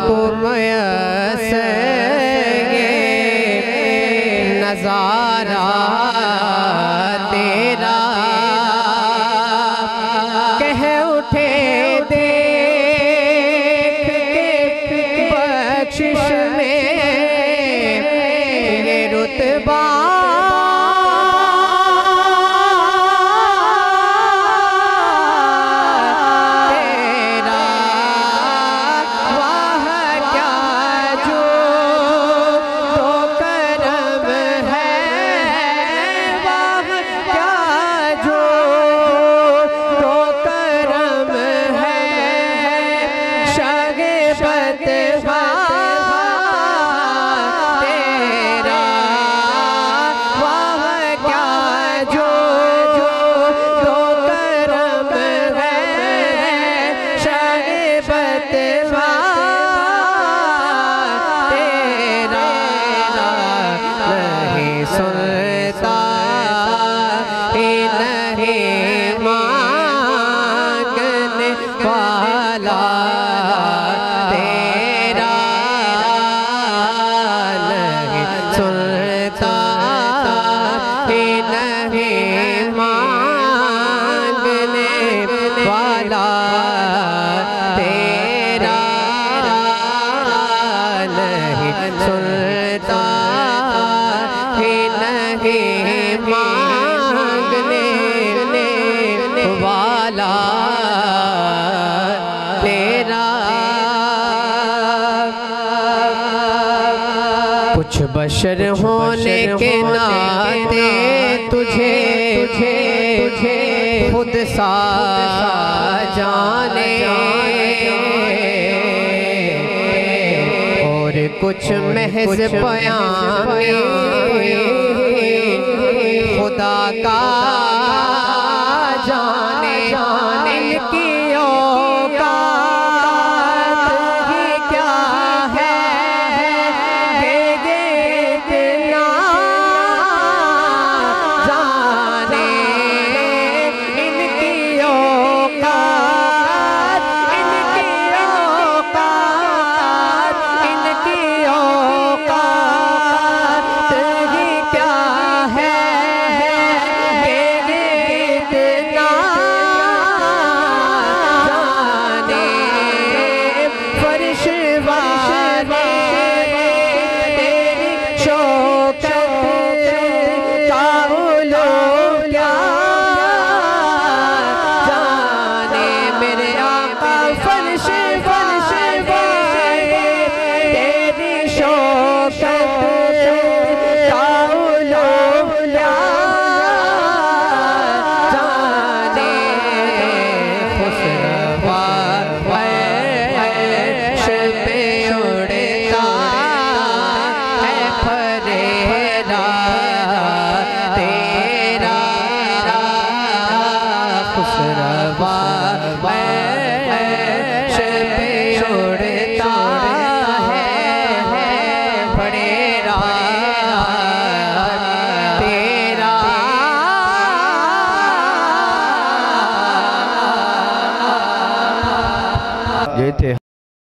को मयस्सर ये नज़ारा तेरा। कह उठे देख के बख्शिश में ये रुतबा सुनता नहीं मांगने वाला तेरा नहीं सुनता नहीं मांगने वाला तेरा नहीं सुनता नहीं मांगने वाला तेरा। कुछ बशर होने के नाते तुझे खुद सा जाने और कुछ महज बयान खुदा का जाने इनकी